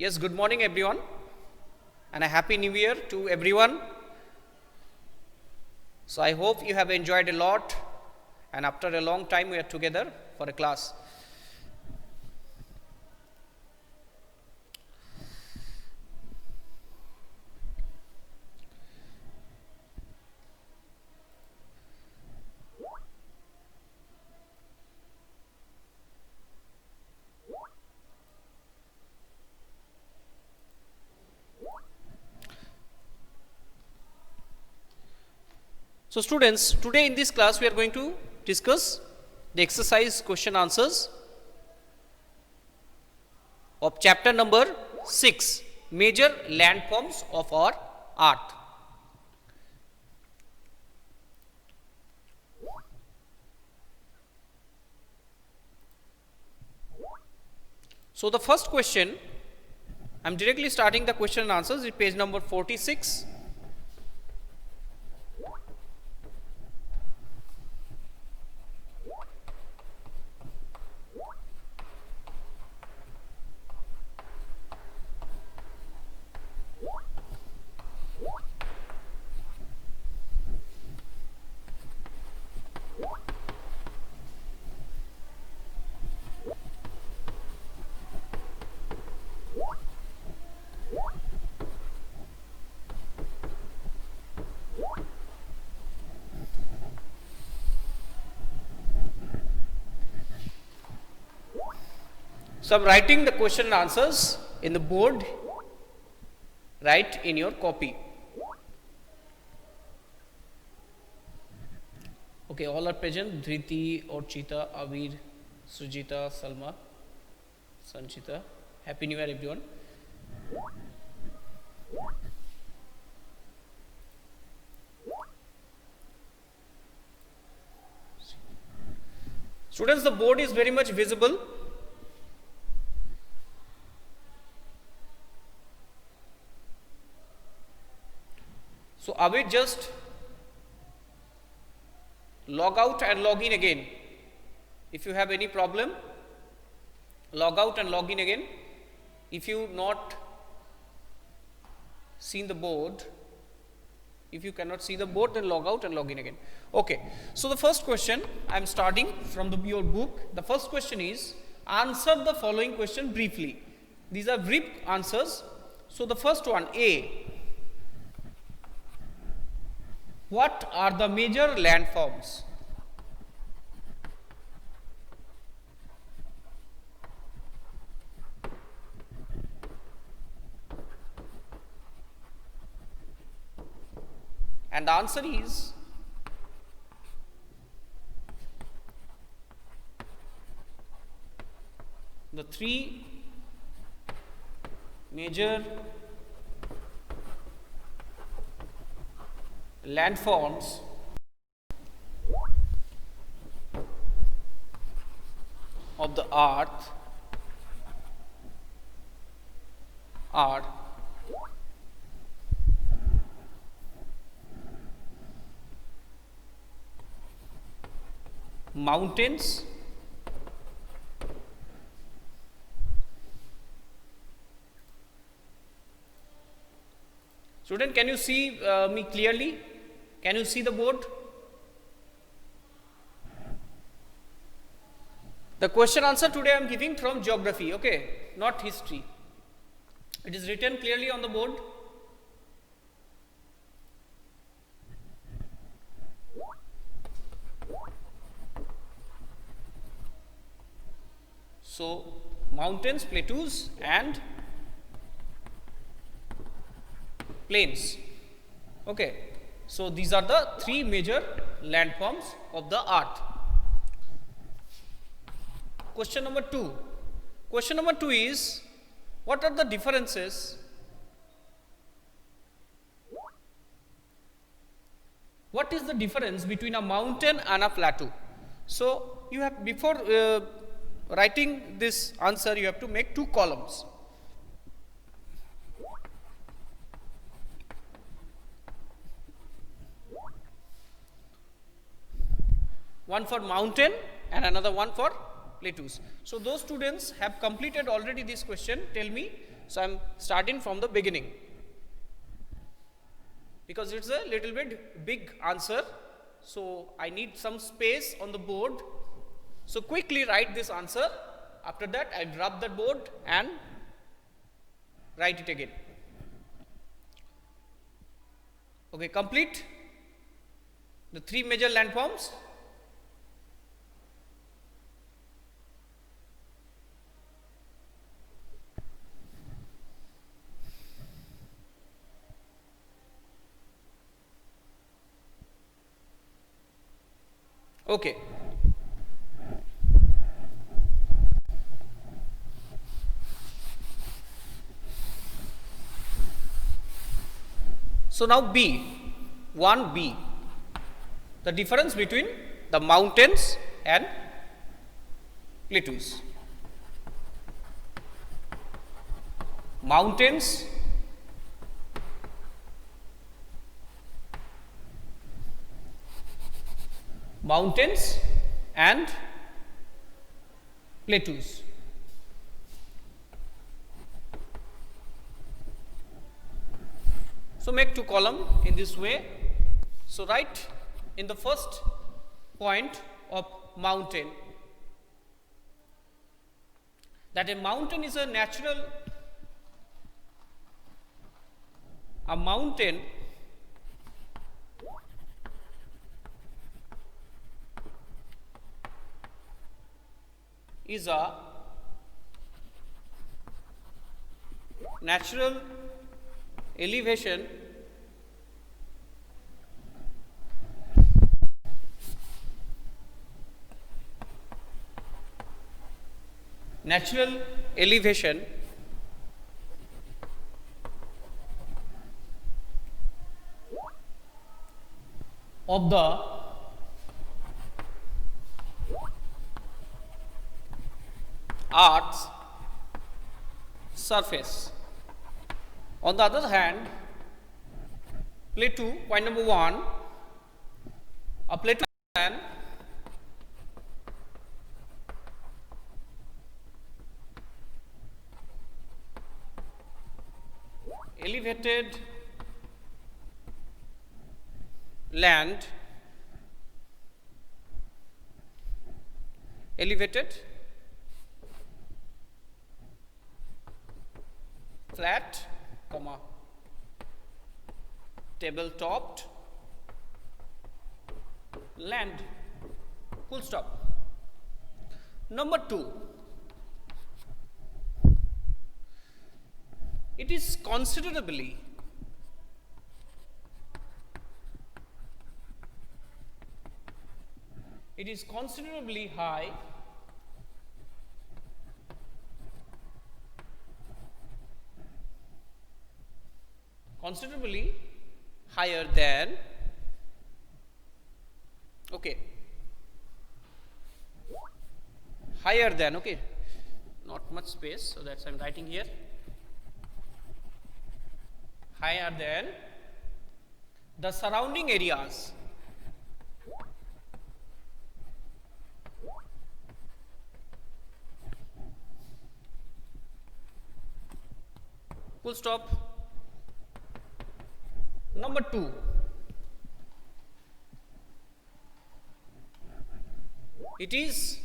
Yes, good morning everyone and a happy new year to everyone. So I hope you have enjoyed a lot and after a long time we are together for a class. So students, today in this class we are going to discuss the exercise question answers of chapter number 6, major landforms of our earth. So the first question, I am directly starting the question and answers is page number 46. So I am writing the question and answers in the board, write in your copy. Okay, all are present, Dhriti, Orchita, Avir, Sujita, Salma, Sanchita. Happy New Year everyone. Students, the board is very much visible. So I will just log out and log in again. If you have any problem, log out and log in again. If you not seen the board, if you cannot see the board, then log out and log in again. Okay. So the first question, I am starting from your book. The first question is, answer the following question briefly. These are brief answers. So the first one, A. What are the major landforms? And the answer is the three major landforms of the earth are mountains, student, can you see me clearly? Can you see the board? The question answer today I am giving from geography, okay, not history. It is written clearly on the board. So mountains, plateaus and plains. Okay. So these are the three major landforms of the earth. Question number 2. Question number 2 is, what are the differences? What is the difference between a mountain and a plateau? So you have, before writing this answer, you have to make 2 columns. One for mountain and another one for plateaus. So those students have completed already this question. Tell me So I am starting from the beginning because it's a little bit big answer. So I need some space on the board. So quickly write this answer. After that, I drop the board and write it again. Okay, complete the three major landforms. Okay. So now B, 1B, the difference between the mountains and plateaus. Mountains and plateaus. So make two columns in this way. So write in the first point of mountain that a mountain is a natural, a mountain is a natural elevation of the Earth's surface. On the other hand, plateau, point number 1, a plateau is an elevated land, flat, table-topped land, full stop. Number 2, it is considerably high considerably higher than, okay, not much space, so that's I'm writing here, higher than the surrounding areas. Full stop. Number 2, it is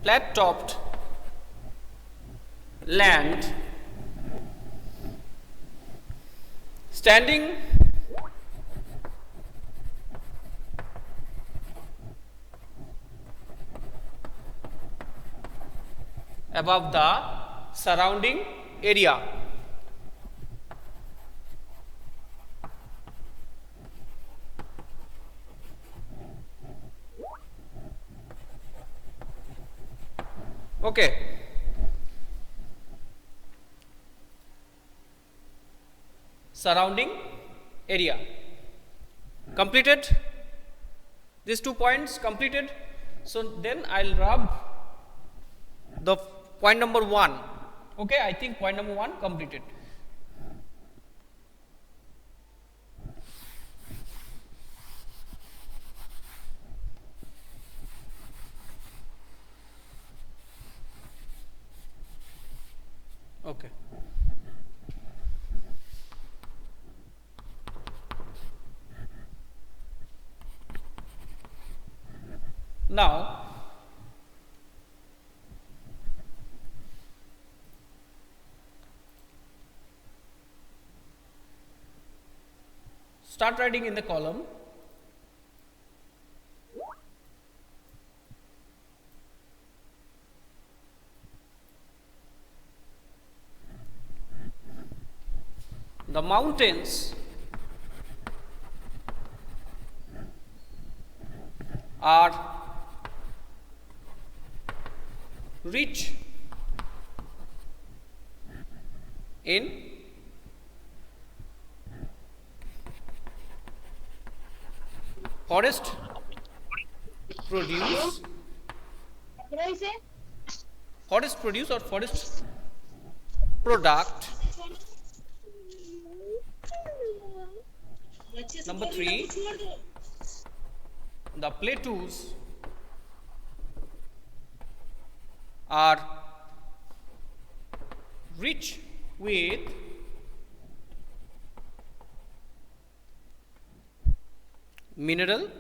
flat-topped land standing above the surrounding area. Okay. Surrounding area. Completed? These 2 points completed. So then I'll rub the point number 1. Okay, I think point number 1 completed. Now, start writing in the column. The mountains are rich in forest produce, or forest product. Number 3, the plateaus are rich with mineral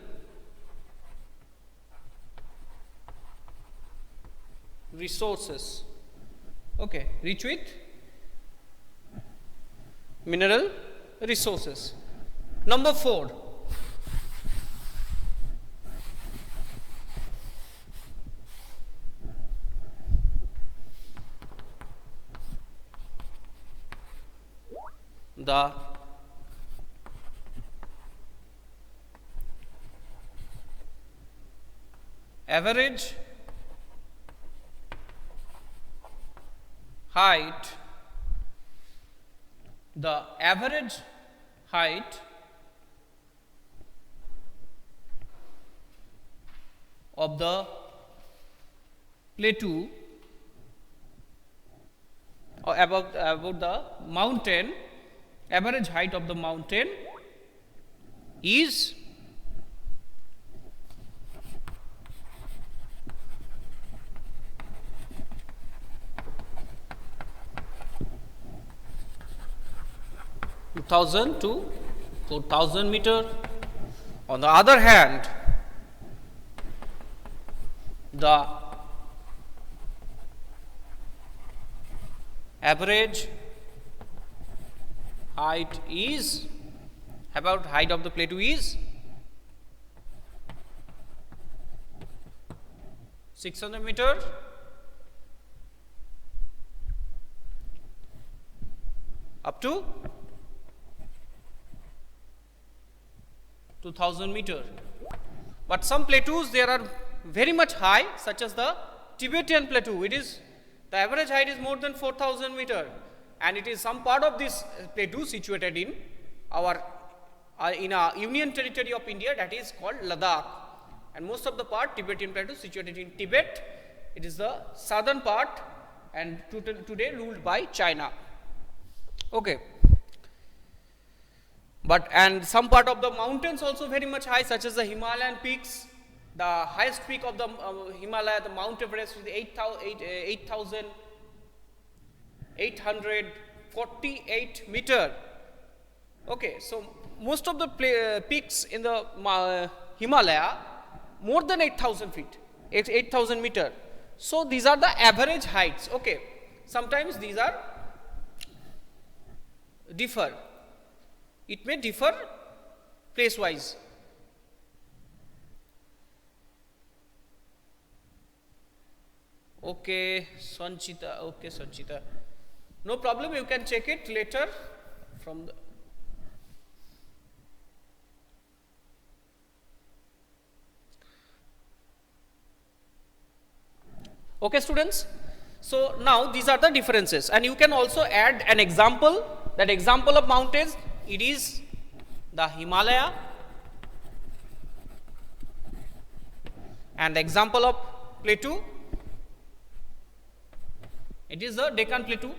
resources. Okay, rich with mineral resources. Number 4, the average height of the plateau, or about the mountain, average height of the mountain is 2000 to 4000 meter. On the other hand, the average height is, about height of the plateau is 600 meter up to 2000 meter. But some plateaus there are very much high, such as the Tibetan plateau. It is, the average height is more than 4000 meter, and it is some part of this plateau situated in our in a union territory of India, that is called Ladakh, and most of the part Tibetan plateau situated in Tibet. It is the southern part and today ruled by China. Okay. But and some part of the mountains also very much high, such as the Himalayan peaks. The highest peak of the Himalaya, the Mount Everest, is 8,848 meter. Okay, so most of the peaks in the Himalaya more than 8,000 feet, 8,000 meter. So these are the average heights. Okay, sometimes these are differ. It may differ place wise. Okay, Sanchita. Okay, Sanchita. No problem. You can check it later from the. Okay, students. So now these are the differences, and you can also add an example. That example of mountains, it is the Himalaya, and the example of plateau, it is the Deccan Plateau.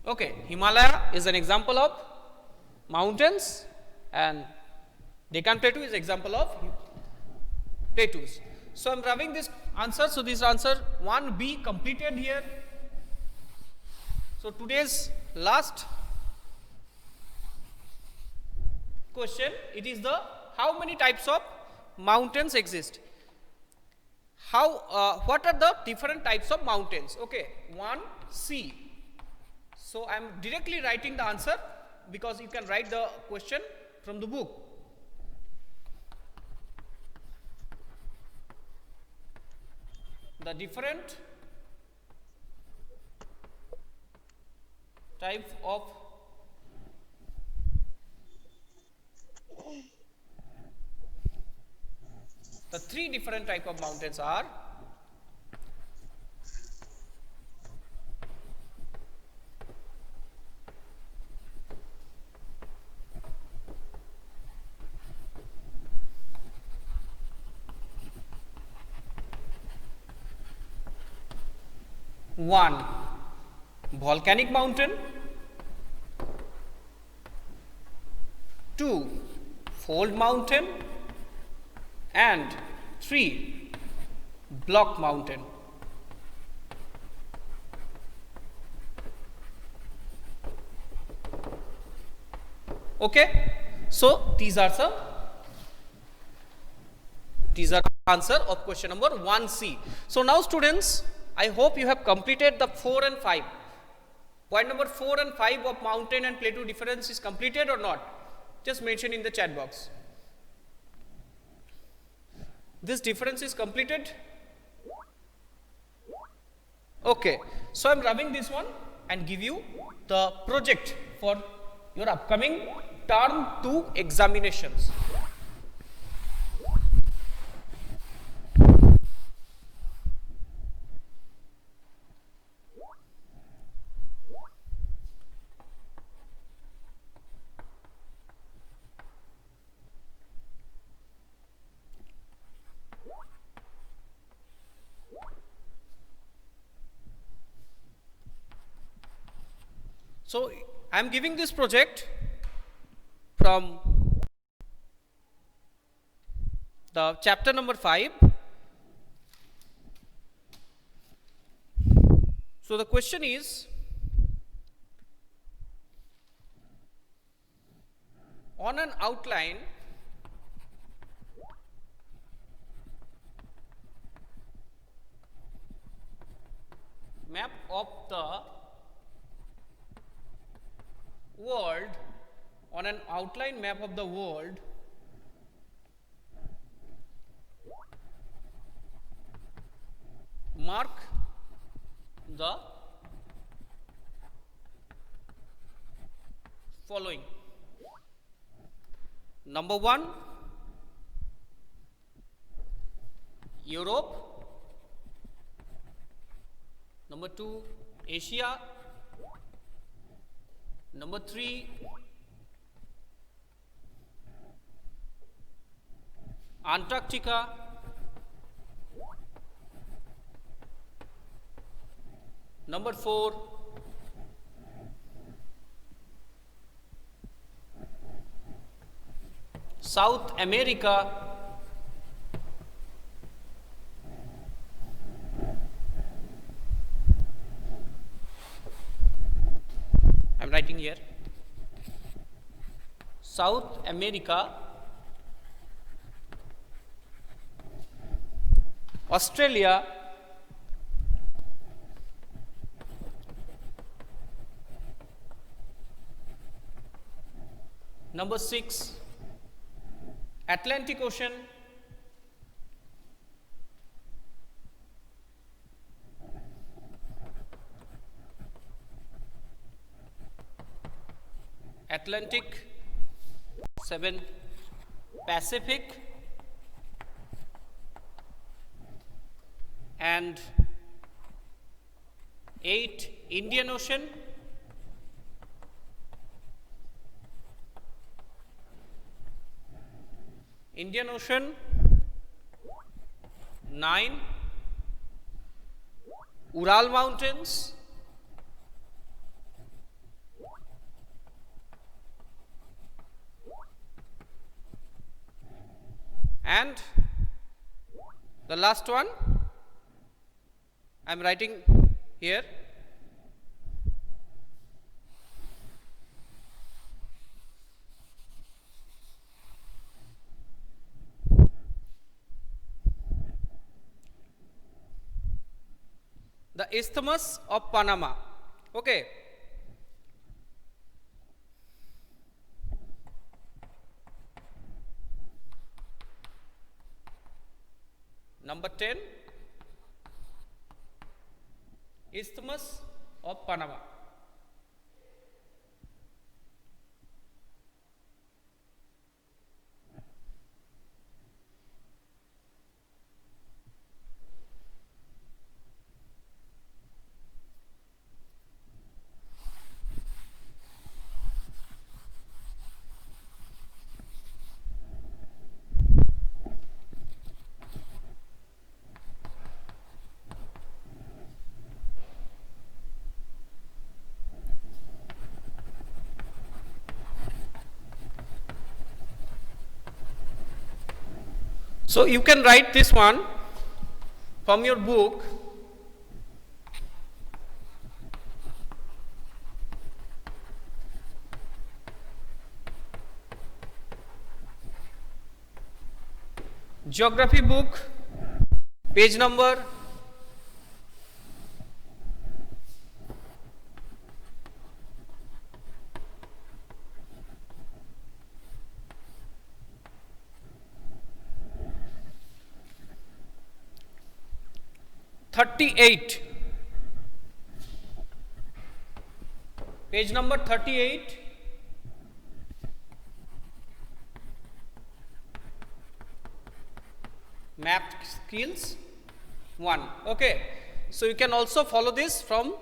Okay, Himalaya is an example of mountains, and Deccan Plateau is example of plateaus. So I am having this answer. So this answer 1B completed here. So today's last question, it is the how many types of mountains exist? What are the different types of mountains? Okay, 1 C. So I am directly writing the answer because you can write the question from the book. The different type of the 3 different type of mountains are one, volcanic mountain, 2, fold mountain, and 3, block mountain. Okay, so these are the answer of question number 1C. So now students, I hope you have completed the 4 and 5. Point number 4 and 5 of mountain and plateau difference is completed or not? Just mention in the chat box. This difference is completed? Okay, so I am rubbing this one and give you the project for your upcoming term 2 examinations. So I am giving this project from the chapter number 5. So the question is, on an outline map of the world, on an outline map of the world, mark the following. Number 1, Europe. Number 2, Asia. Number 3, Antarctica. Number 4, South America. I am writing here South America, Australia, number 6, Atlantic Ocean, Atlantic, 7, Pacific, and 8, Indian Ocean, Indian Ocean, 9, Ural Mountains, and the last one I am writing here, the Isthmus of Panama. Okay. Number 10, Isthmus of Panama. So you can write this one from your book. Geography book, page number 38. Page number 38. Map skills 1. Okay. So you can also follow this from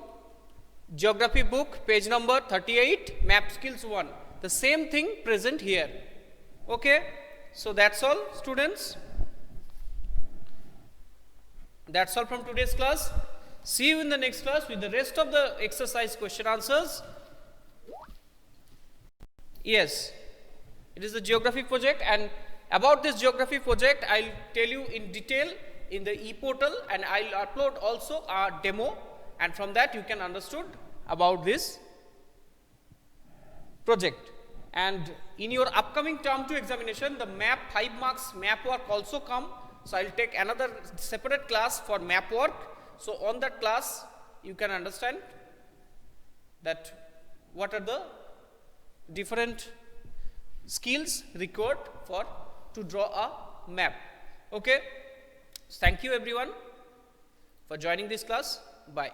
geography book, page number 38, map skills 1. The same thing present here. Okay. So that's all, students. That's all from today's class. See you in the next class with the rest of the exercise question answers. Yes, it is the geography project, and about this geography project I'll tell you in detail in the e-portal, and I'll upload also a demo, and from that you can understood about this project. And in your upcoming term 2 examination, the map 5 marks map work also come. So I'll take another separate class for map work. So on that class you can understand that what are the different skills required for to draw a map. Okay. Thank you everyone for joining this class. Bye.